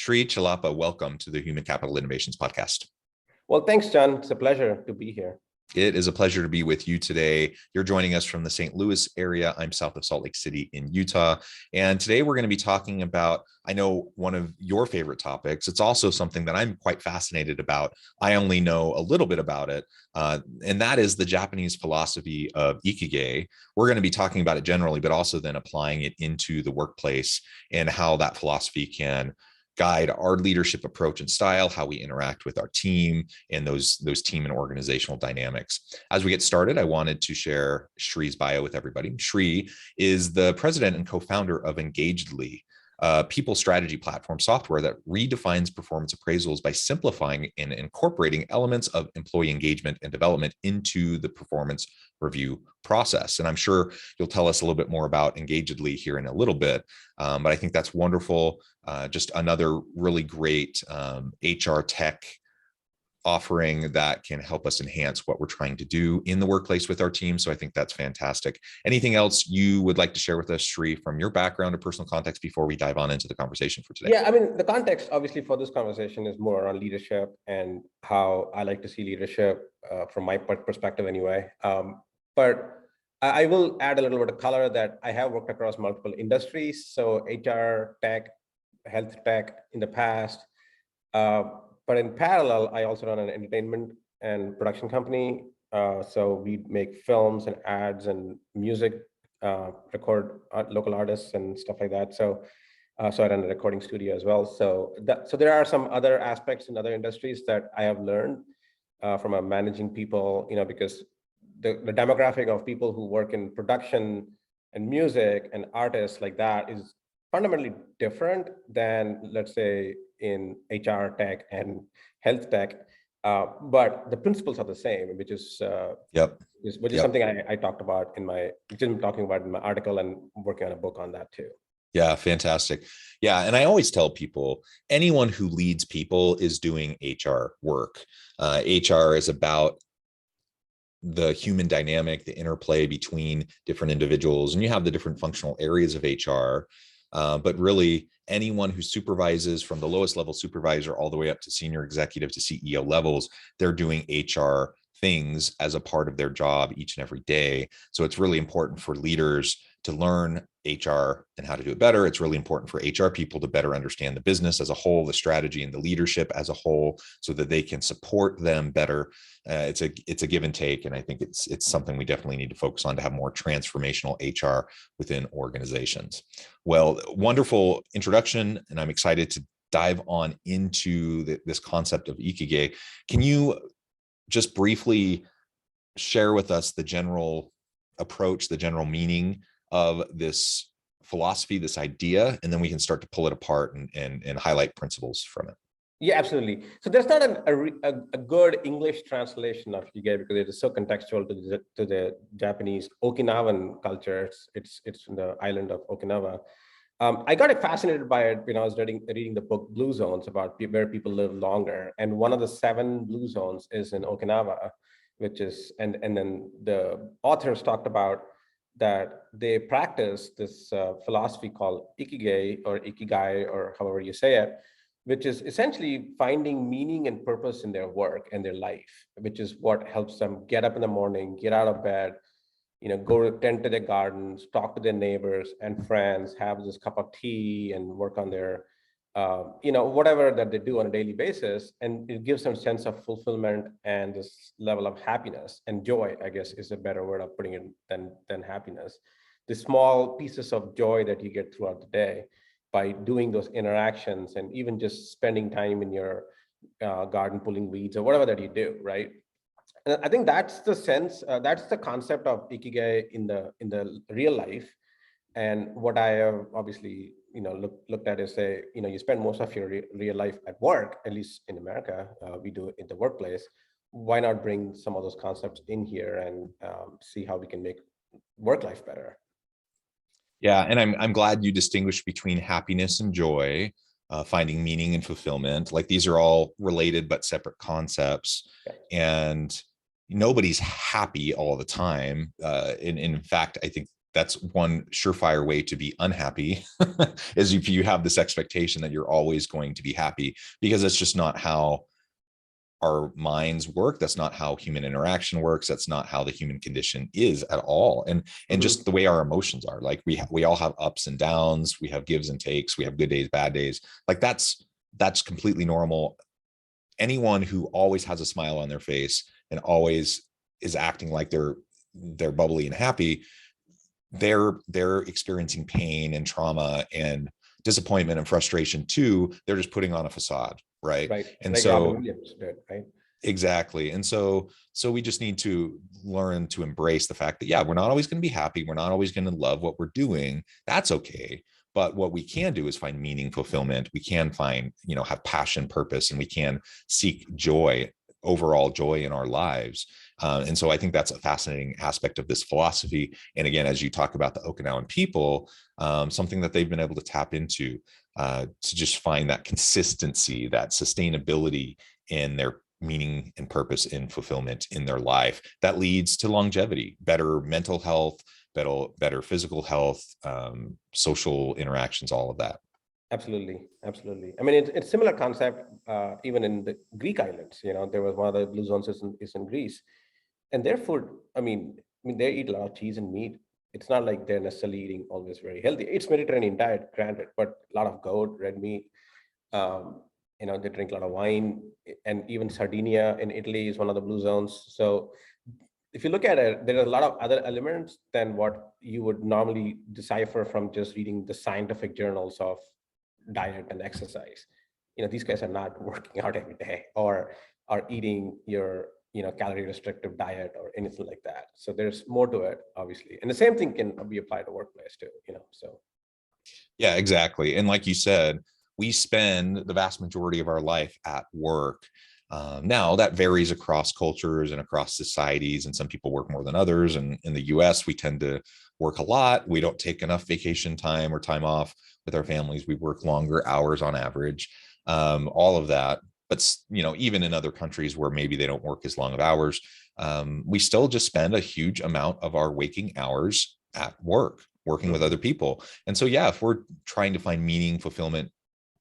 Shri, Chellappa, welcome to the Human Capital Innovations Podcast. Well, thanks, John. It's a pleasure to be here. It is a pleasure to be with you today. You're joining us from the St. Louis area. I'm south of Salt Lake City in Utah. And today we're going to be talking about, I know, one of your favorite topics. It's also something that I'm quite fascinated about. I only know a little bit about it. And that is the Japanese philosophy of Ikigai. We're going to be talking about it generally, but also then applying it into the workplace and how that philosophy can guide our leadership approach and style, how we interact with our team, and those team and organizational dynamics. As we get started, I wanted to share Shri's bio with everybody. Shri is the president and co-founder of Engagedly, a people strategy platform software that redefines performance appraisals by simplifying and incorporating elements of employee engagement and development into the performance review process. And I'm sure you'll tell us a little bit more about Engagedly here in a little bit, but I think that's wonderful. Just another really great HR tech offering that can help us enhance what we're trying to do in the workplace with our team. So I think that's fantastic. Anything else you would like to share with us, Shri, from your background or personal context before we dive on into the conversation for today? Yeah, I mean, the context obviously for this conversation is more around leadership and how I like to see leadership from my perspective anyway. But I will add a little bit of color that I have worked across multiple industries. So HR tech, health tech in the past. But in parallel, I also run an entertainment and production company. So we make films and ads and music, record local artists and stuff like that. So I run a recording studio as well. So there are some other aspects in other industries that I have learned from managing people, because the demographic of people who work in production and music and artists like that is fundamentally different than, let's say, in HR tech and health tech, but the principles are the same, which is something I talked about which I'm talking about in my article and working on a book on that too. Yeah, fantastic. Yeah, and I always tell people, anyone who leads people is doing HR work. HR is about the human dynamic, the interplay between different individuals, and you have the different functional areas of HR. But really, anyone who supervises from the lowest level supervisor all the way up to senior executive to CEO levels, they're doing HR things as a part of their job each and every day. So it's really important for leaders to learn HR and how to do it better. It's really important for HR people to better understand the business as a whole, the strategy and the leadership as a whole, so that they can support them better. It's a give and take, and I think it's something we definitely need to focus on to have more transformational HR within organizations. Well, wonderful introduction, and I'm excited to dive on into this concept of Ikigai. Can you just briefly share with us the general approach, the general meaning of this philosophy, this idea, and then we can start to pull it apart and highlight principles from it? Yeah, absolutely. So there's not a good English translation of Ikigai because it is so contextual to the Japanese Okinawan culture. It's in the island of Okinawa. I got fascinated by it when I was reading the book Blue Zones about where people live longer. And one of the 7 blue zones is in Okinawa, which is, and then the authors talked about that they practice this philosophy called Ikigai or however you say it, which is essentially finding meaning and purpose in their work and their life, which is what helps them get up in the morning, get out of bed, go tend to their gardens, talk to their neighbors and friends, have this cup of tea and work on their, whatever that they do on a daily basis. And it gives them a sense of fulfillment and this level of happiness and joy, I guess is a better word of putting it than happiness. The small pieces of joy that you get throughout the day by doing those interactions and even just spending time in your garden pulling weeds or whatever that you do, right? And I think that's the sense, that's the concept of Ikigai in the real life. And what I have obviously, looked at is you spend most of your real life at work, at least in America, we do it in the workplace. Why not bring some of those concepts in here and see how we can make work life better? Yeah, and I'm glad you distinguish between happiness and joy, finding meaning and fulfillment. Like, these are all related but separate concepts. Okay. And nobody's happy all the time. In fact, I think that's one surefire way to be unhappy is if you have this expectation that you're always going to be happy, because it's just not how our minds work. That's not how human interaction works. That's not how the human condition is at all. And just the way our emotions are, like we all have ups and downs. We have gives and takes. We have good days, bad days. Like that's completely normal. Anyone who always has a smile on their face and always is acting like they're bubbly and happy, they're experiencing pain and trauma and disappointment and frustration too. They're just putting on a facade, right? And like so Robin Williams did, right? Exactly. And so we just need to learn to embrace the fact that, yeah, we're not always going to be happy. We're not always going to love what we're doing. That's okay. But what we can do is find meaning, fulfillment. We can find, have passion, purpose, and we can seek joy, overall joy in our lives. And so I think that's a fascinating aspect of this philosophy. And again, as you talk about the Okinawan people, something that they've been able to tap into, to just find that consistency, that sustainability in their meaning and purpose and fulfillment in their life that leads to longevity, better mental health, better physical health, social interactions, all of that. Absolutely. I mean, it's similar concept even in the Greek islands. There was one of the blue zones is in Greece, and their food. I mean, they eat a lot of cheese and meat. It's not like they're necessarily eating always very healthy. It's Mediterranean diet, granted, but a lot of goat, red meat. They drink a lot of wine, and even Sardinia in Italy is one of the blue zones. So if you look at it, there are a lot of other elements than what you would normally decipher from just reading the scientific journals of diet and exercise. These guys are not working out every day or are eating your calorie restrictive diet or anything like that. So there's more to it, obviously, and the same thing can be applied to workplace too. So yeah, exactly. And like you said, we spend the vast majority of our life at work. Now that varies across cultures and across societies, and some people work more than others. And in the US, we tend to work a lot. We don't take enough vacation time or time off with our families. We work longer hours on average, all of that. But even in other countries where maybe they don't work as long of hours, we still just spend a huge amount of our waking hours at work, working with other people. And so, yeah, if we're trying to find meaning, fulfillment,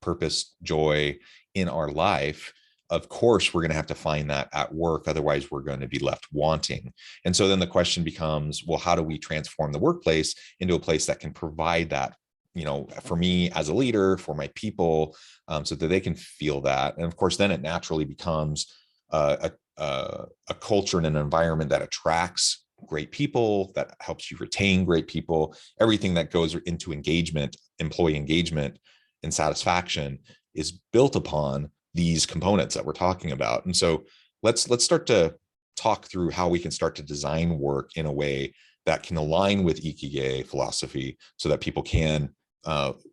purpose, joy in our life, of course, we're going to have to find that at work. Otherwise, we're going to be left wanting. And so then the question becomes, well, how do we transform the workplace into a place that can provide that, for me as a leader, for my people, so that they can feel that. And of course, then it naturally becomes a culture and an environment that attracts great people, that helps you retain great people. Everything that goes into engagement, employee engagement and satisfaction is built upon these components that we're talking about. And so let's start to talk through how we can start to design work in a way that can align with Ikigai philosophy, so that people can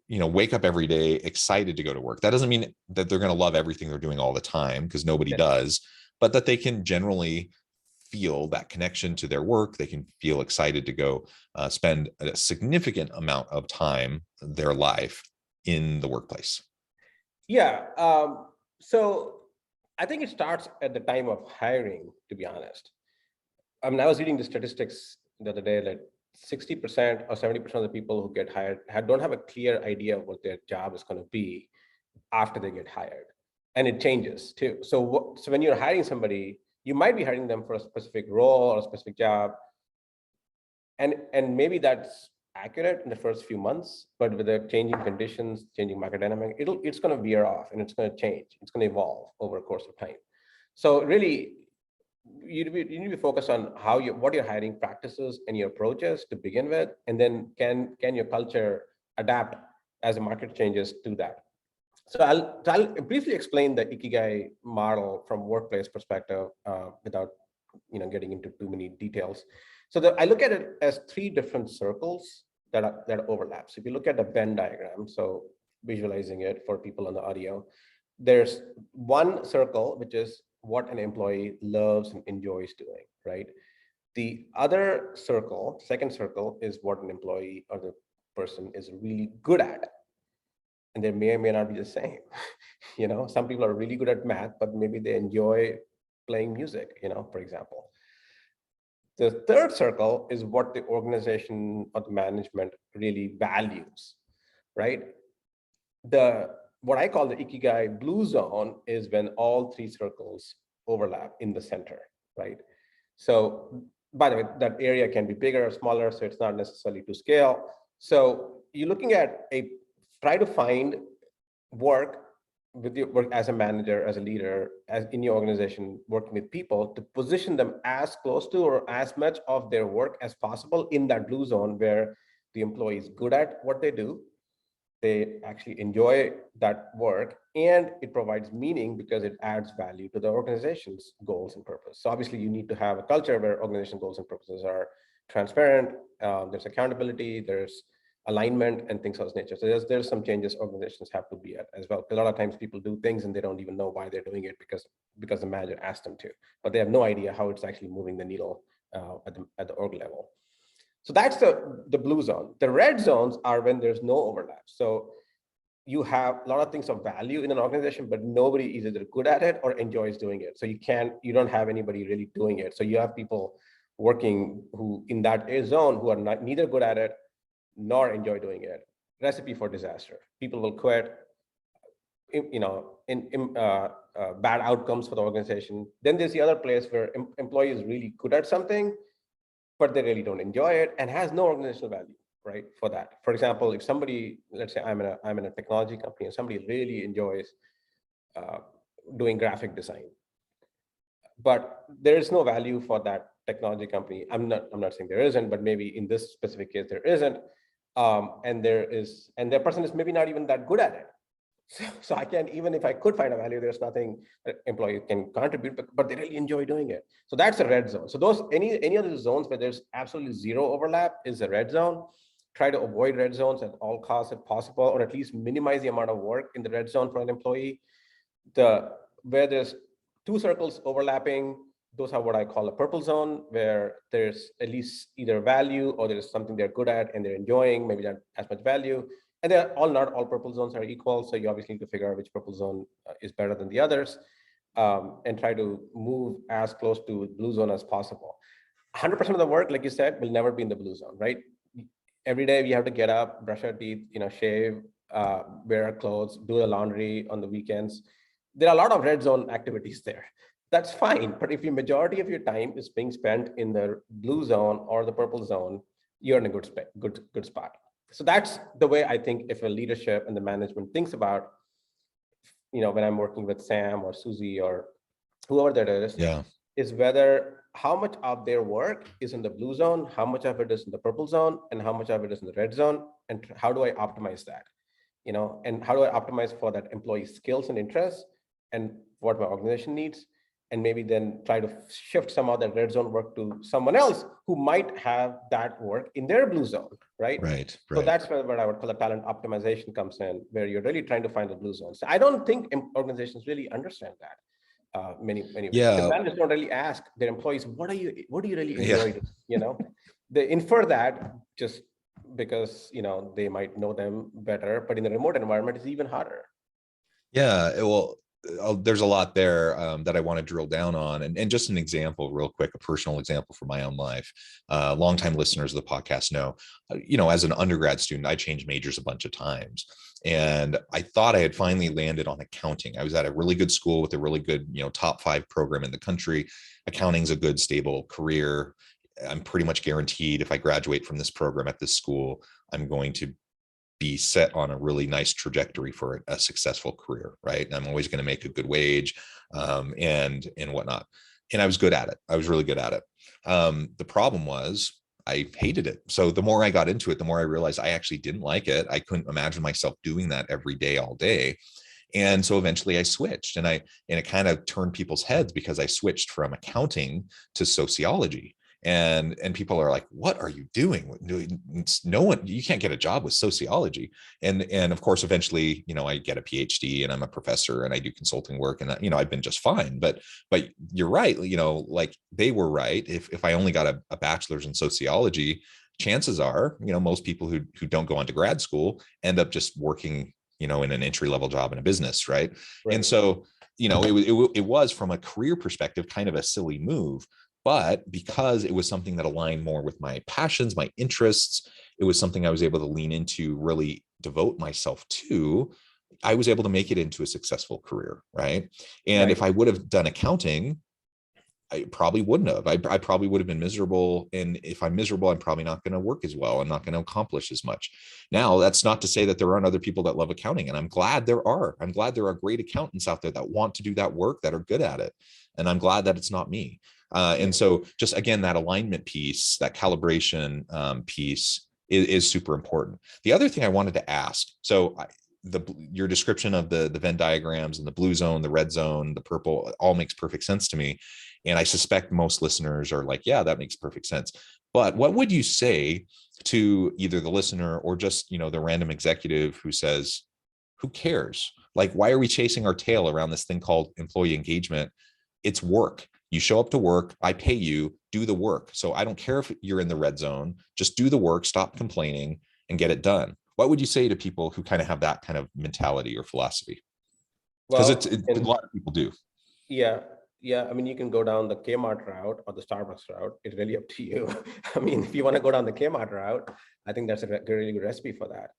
wake up every day excited to go to work. That doesn't mean that they're going to love everything they're doing all the time, because nobody does, but that they can generally feel that connection to their work. They can feel excited to go spend a significant amount of time, their life, in the workplace. Yeah. So I think it starts at the time of hiring, to be honest. I mean, I was reading the statistics the other day that 60% or 70% of the people who get hired don't have a clear idea of what their job is going to be after they get hired. And it changes too. So when you're hiring somebody, you might be hiring them for a specific role or a specific job. And maybe that's accurate in the first few months, but with the changing conditions, changing market dynamic, it's going to veer off and it's going to change. It's going to evolve over a course of time. So really, you need to focus on what your hiring practices and your approaches to begin with, and then can your culture adapt as the market changes to that. So I'll briefly explain the Ikigai model from workplace perspective without getting into too many details. So I look at it as three different circles that overlap. So if you look at the Venn diagram, so visualizing it for people on the audio, there's one circle which is what an employee loves and enjoys doing, right? The other circle, second circle, is what an employee or the person is really good at. And they may or may not be the same. Some people are really good at math, but maybe they enjoy playing music, for example. The third circle is what the organization or the management really values, right? What I call the Ikigai blue zone is when all three circles overlap in the center, right? So by the way, that area can be bigger or smaller, so it's not necessarily to scale. So you're looking at try to find work with your work as a manager, as a leader, as in your organization, working with people to position them as close to or as much of their work as possible in that blue zone where the employee is good at what they do. They actually enjoy that work, and it provides meaning because it adds value to the organization's goals and purpose. So obviously you need to have a culture where organization goals and purposes are transparent. There's accountability, there's alignment and things of this nature. So there's some changes organizations have to be at as well. A lot of times people do things and they don't even know why they're doing it because the manager asked them to, but they have no idea how it's actually moving the needle at the org level. So that's the blue zone. The red zones are when there's no overlap. So you have a lot of things of value in an organization, but nobody is either good at it or enjoys doing it. So you don't have anybody really doing it. So you have people working who in that zone who are neither good at it nor enjoy doing it. Recipe for disaster. People will quit, bad outcomes for the organization. Then there's the other place where employee is really good at something, but they really don't enjoy it and has no organizational value, right? For that. For example, if somebody, let's say I'm in a technology company and somebody really enjoys doing graphic design, but there is no value for that technology company. I'm not saying there isn't, but maybe in this specific case there isn't. And that person is maybe not even that good at it. So I can't, even if I could find a value, there's nothing that employee can contribute, but they really enjoy doing it. So that's a red zone. So those any of the zones where there's absolutely zero overlap is a red zone. Try to avoid red zones at all costs if possible, or at least minimize the amount of work in the red zone for an employee. Where there's two circles overlapping, those are what I call a purple zone, where there's at least either value or there's something they're good at and they're enjoying, maybe not as much value. And not all purple zones are equal. So you obviously need to figure out which purple zone is better than the others, and try to move as close to blue zone as possible. 100% of the work, like you said, will never be in the blue zone, right? Every day we have to get up, brush our teeth, shave, wear our clothes, do the laundry on the weekends. There are a lot of red zone activities there. That's fine. But if the majority of your time is being spent in the blue zone or the purple zone, you're in a good spot. So that's the way I think if a leadership and the management thinks about, when I'm working with Sam or Susie or whoever that is, is whether how much of their work is in the blue zone, how much of it is in the purple zone, and how much of it is in the red zone, and how do I optimize that? And how do I optimize for that employee's skills and interests and what my organization needs? And maybe then try to shift some of that red zone work to someone else who might have that work in their blue zone, right? Right. So that's where I would call the talent optimization comes in, where you're really trying to find the blue zone. So I don't think organizations really understand that. Many Yeah. managers don't really ask their employees, what do you really enjoy? They infer that just because they might know them better, but in the remote environment, it's even harder. Yeah, well, there's a lot there that I want to drill down on, and just an example real quick, a personal example from my own life. Longtime listeners of the podcast know, as an undergrad student, I changed majors a bunch of times, and I thought I had finally landed on accounting. I was at a really good school with a really good, top 5 program in the country. Accounting's a good, stable career. I'm pretty much guaranteed if I graduate from this program at this school, I'm going to be set on a really nice trajectory for a successful career, right? And I'm always going to make a good wage, and whatnot. And I was good at it. I was really good at it. The problem was I hated it. So the more I got into it, the more I realized I actually didn't like it. I couldn't imagine myself doing that every day, all day. And so eventually I switched, and it kind of turned people's heads because I switched from accounting to sociology. And people are like, what are you doing? No one, you can't get a job with sociology. And of course, eventually, I get a PhD and I'm a professor and I do consulting work, and I've been just fine. But you're right. Like they were right. If I only got a bachelor's in sociology, chances are, most people who don't go on to grad school end up just working, in an entry-level job in a business. Right. And so, it was from a career perspective, kind of a silly move. But because it was something that aligned more with my passions, my interests, it was something I was able to lean into, really devote myself to, I was able to make it into a successful career, right? And Right. if I would have done accounting, I probably wouldn't have. I probably would have been miserable. And if I'm miserable, I'm probably not going to work as well. I'm not going to accomplish as much. Now, that's not to say that there aren't other people that love accounting. And I'm glad there are. I'm glad there are great accountants out there that want to do that work, that are good at it. And I'm glad that it's not me. And so just, again, that alignment piece, that calibration piece is super important. The other thing I wanted to ask, so your description of the Venn diagrams and the blue zone, the red zone, the purple, it all makes perfect sense to me. And I suspect most listeners are like, yeah, that makes perfect sense. But what would you say to either the listener or just, the random executive who says, who cares? Like, why are we chasing our tail around this thing called employee engagement? It's work. You show up to work, I pay you, do the work. So I don't care if you're in the red zone, just do the work, stop complaining, and get it done. What would you say to people who kind of have that kind of mentality or philosophy? Because a lot of people do. Yeah. Yeah. I mean, you can go down the Kmart route or the Starbucks route. It's really up to you. I mean, if you want to go down the Kmart route, I think that's a really good recipe for that.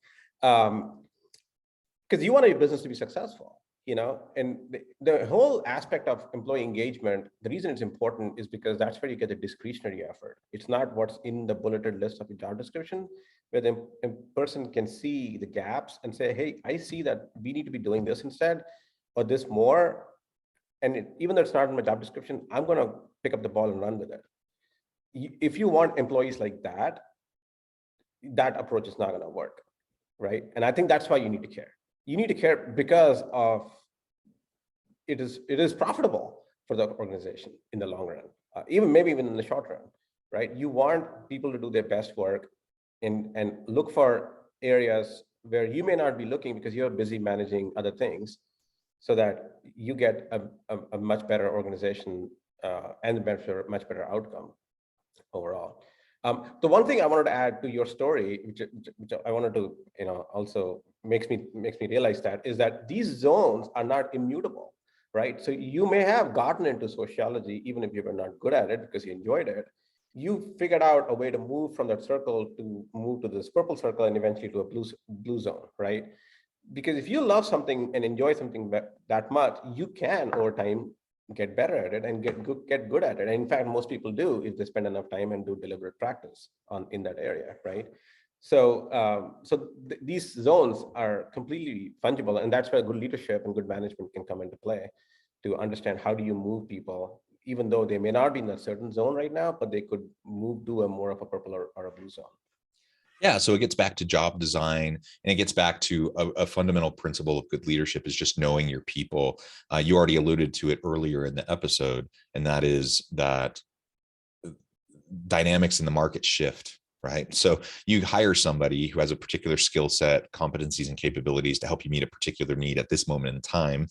Because you want your business to be successful, and the whole aspect of employee engagement, the reason it's important is because that's where you get the discretionary effort. It's not what's in the bulleted list of your job description, where the person can see the gaps and say, hey, I see that we need to be doing this instead, or this more. And even though it's not in my job description, I'm going to pick up the ball and run with it. If you want employees like that, that approach is not going to work, right? And I think that's why you need to care. You need to care because of it is profitable for the organization in the long run, maybe even in the short run, right? You want people to do their best work and look for areas where you may not be looking because you're busy managing other things, so that you get a much better organization and a much better outcome overall. The one thing I wanted to add to your story, which I wanted to, also makes me realize that, is that these zones are not immutable, right? So you may have gotten into sociology, even if you were not good at it because you enjoyed it. You figured out a way to move from that circle to move to this purple circle and eventually to a blue zone, right? Because if you love something and enjoy something that much, you can over time get better at it and get good at it. And in fact, most people do if they spend enough time and do deliberate practice in that area, right? So these zones are completely fungible, and that's where good leadership and good management can come into play, to understand how do you move people, even though they may not be in a certain zone right now, but they could move to a more of a purple or a blue zone. Yeah, so it gets back to job design, and it gets back to a fundamental principle of good leadership is just knowing your people. You already alluded to it earlier in the episode, and that is that dynamics in the market shift, right? So you hire somebody who has a particular skill set, competencies, and capabilities to help you meet a particular need at this moment in time.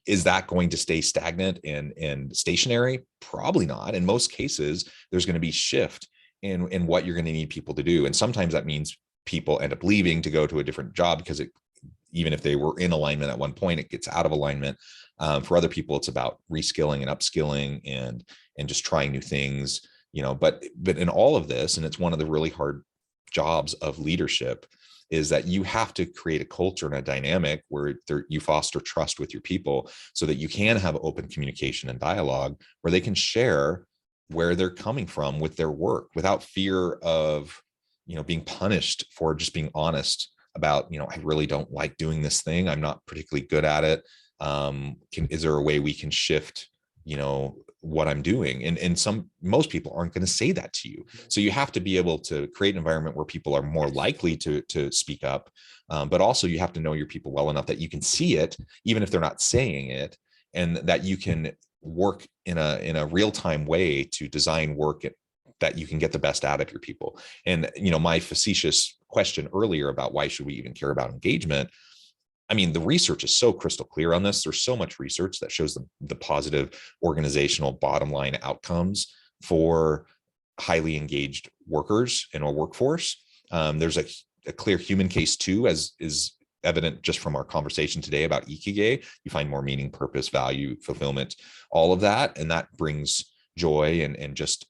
Is that going to stay stagnant and stationary? Probably not. In most cases, there's going to be shift in what you're going to need people to do. And sometimes that means people end up leaving to go to a different job because even if they were in alignment at one point, it gets out of alignment. For other people, it's about reskilling and upskilling and just trying new things, but in all of this, and it's one of the really hard jobs of leadership, is that you have to create a culture and a dynamic where you foster trust with your people so that you can have open communication and dialogue where they can share where they're coming from with their work without fear of, being punished for just being honest about, I really don't like doing this thing. I'm not particularly good at it. Is there a way we can shift, what I'm doing? And most people aren't going to say that to you. So you have to be able to create an environment where people are more likely to speak up. But also you have to know your people well enough that you can see it, even if they're not saying it, and that you can work in a real-time way to design work that you can get the best out of your people. And, my facetious question earlier about why should we even care about engagement? I mean, the research is so crystal clear on this. There's so much research that shows the positive organizational bottom line outcomes for highly engaged workers in a workforce. There's a clear human case too, as is evident just from our conversation today about Ikigai. You find more meaning, purpose, value, fulfillment, all of that. And that brings joy and just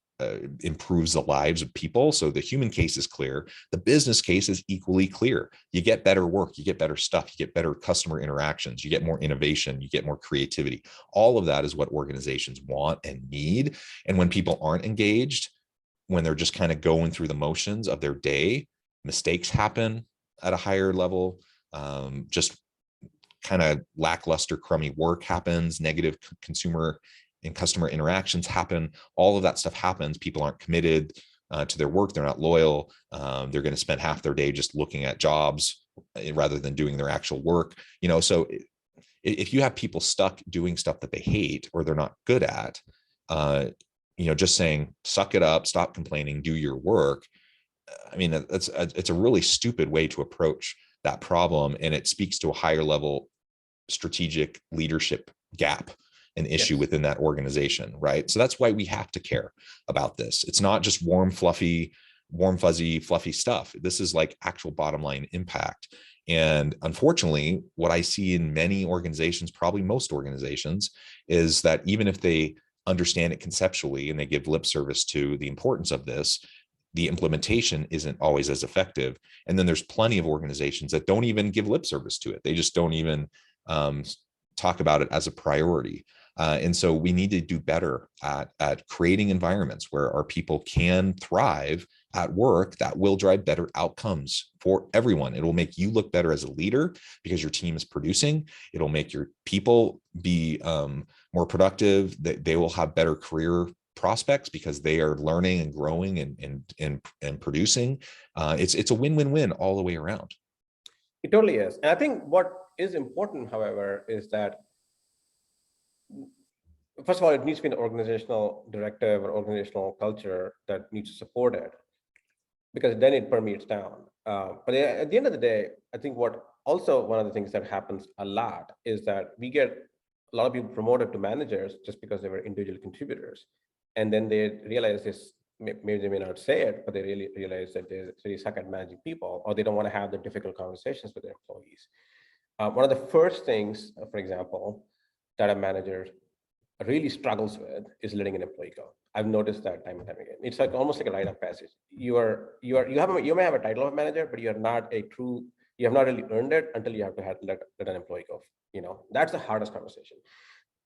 improves the lives of people. So the human case is clear. The business case is equally clear. You get better work, you get better stuff, you get better customer interactions, you get more innovation, you get more creativity. All of that is what organizations want and need. And when people aren't engaged, when they're just kind of going through the motions of their day, mistakes happen at a higher level. Just kind of lackluster, crummy work happens, negative consumer and customer interactions happen. All of that stuff happens. People aren't committed to their work. They're not loyal. They're going to spend half their day just looking at jobs rather than doing their actual work. So if you have people stuck doing stuff that they hate or they're not good at, just saying, suck it up, stop complaining, do your work. I mean, it's a really stupid way to approach that problem. And it speaks to a higher level strategic leadership gap, an issue within that organization, right? So that's why we have to care about this. It's not just warm, fuzzy, fluffy stuff. This is like actual bottom line impact. And unfortunately, what I see in many organizations, probably most organizations, is that even if they understand it conceptually and they give lip service to the importance of this, the implementation isn't always as effective. And then there's plenty of organizations that don't even give lip service to it. They just don't even talk about it as a priority. And so we need to do better at creating environments where our people can thrive at work that will drive better outcomes for everyone. It will make you look better as a leader because your team is producing. It'll make your people be more productive. They will have better career prospects because they are learning and growing and producing. It's a win-win-win all the way around. It totally is. And I think what is important, however, is that first of all, it needs to be an organizational directive or organizational culture that needs to support it, because then it permeates down. But at the end of the day, I think what also one of the things that happens a lot is that we get a lot of people promoted to managers just because they were individual contributors. And then they realize this, maybe they may not say it, but they really realize that they really suck at managing people, or they don't want to have the difficult conversations with their employees. One of the first things, for example, that a manager really struggles with is letting an employee go. I've noticed that time and time again. It's like almost like a rite of passage. You may have a title of manager, but you have not really earned it until you have to let an employee go. That's the hardest conversation.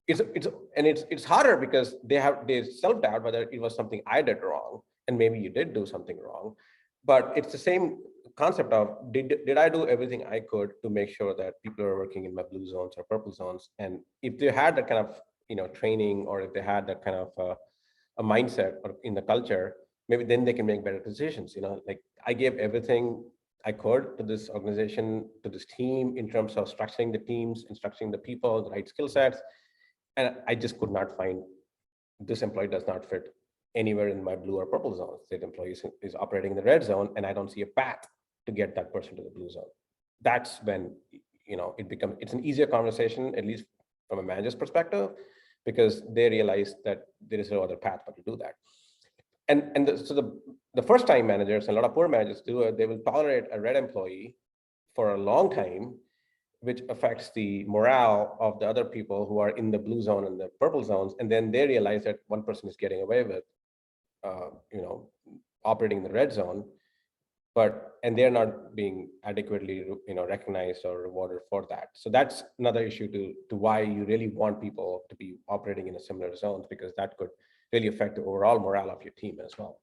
It's harder because they self-doubt whether it was something I did wrong, and maybe you did do something wrong. But it's the same concept of did I do everything I could to make sure that people are working in my blue zones or purple zones? And if they had that kind of training, or if they had that kind of a mindset or in the culture, maybe then they can make better decisions. Like I gave everything I could to this organization, to this team, in terms of structuring the teams, instructing the people, the right skill sets. And I just could not find this employee does not fit anywhere in my blue or purple zones. That employee is operating in the red zone, and I don't see a path to get that person to the blue zone. That's when it's an easier conversation, at least from a manager's perspective, because they realize that there is no other path but to do that. So the first time managers, and a lot of poor managers do it, they will tolerate a red employee for a long time, which affects the morale of the other people who are in the blue zone and the purple zones. And then they realize that one person is getting away with, operating in the red zone, and they're not being adequately, recognized or rewarded for that. So that's another issue to why you really want people to be operating in a similar zones, because that could really affect the overall morale of your team as well.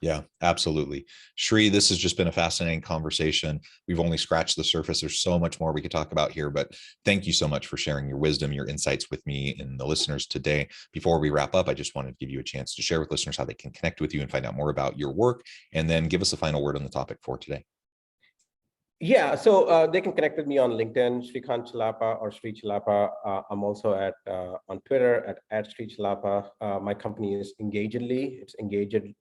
Yeah, absolutely. Shri, this has just been a fascinating conversation. We've only scratched the surface. There's so much more we could talk about here, but thank you so much for sharing your wisdom, your insights with me and the listeners today. Before we wrap up, I just wanted to give you a chance to share with listeners how they can connect with you and find out more about your work, and then give us a final word on the topic for today. Yeah, so they can connect with me on LinkedIn, Srikanth Chellappa or Sri Chellappa. I'm also on Twitter at Sri Chellappa. My company is Engagedly. It's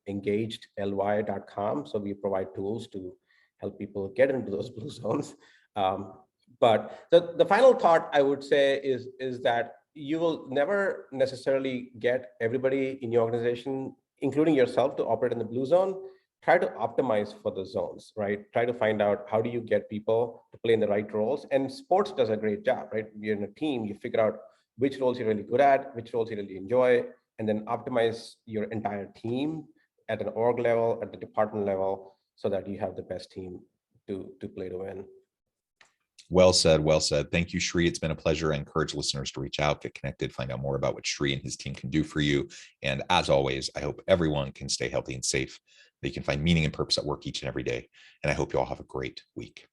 engagedly.com. So we provide tools to help people get into those blue zones. But the final thought I would say is that you will never necessarily get everybody in your organization, including yourself, to operate in the blue zone. try to optimize for the zones, right? Try to find out how do you get people to play in the right roles. And sports does a great job, right? You're in a team, you figure out which roles you're really good at, which roles you really enjoy, and then optimize your entire team at an org level, at the department level, so that you have the best team to play to win. Well said. Well said. Thank you, SPHRi. It's been a pleasure. I encourage listeners to reach out, get connected, find out more about what SPHRi and his team can do for you. And as always, I hope everyone can stay healthy and safe. They can find meaning and purpose at work each and every day. And I hope you all have a great week.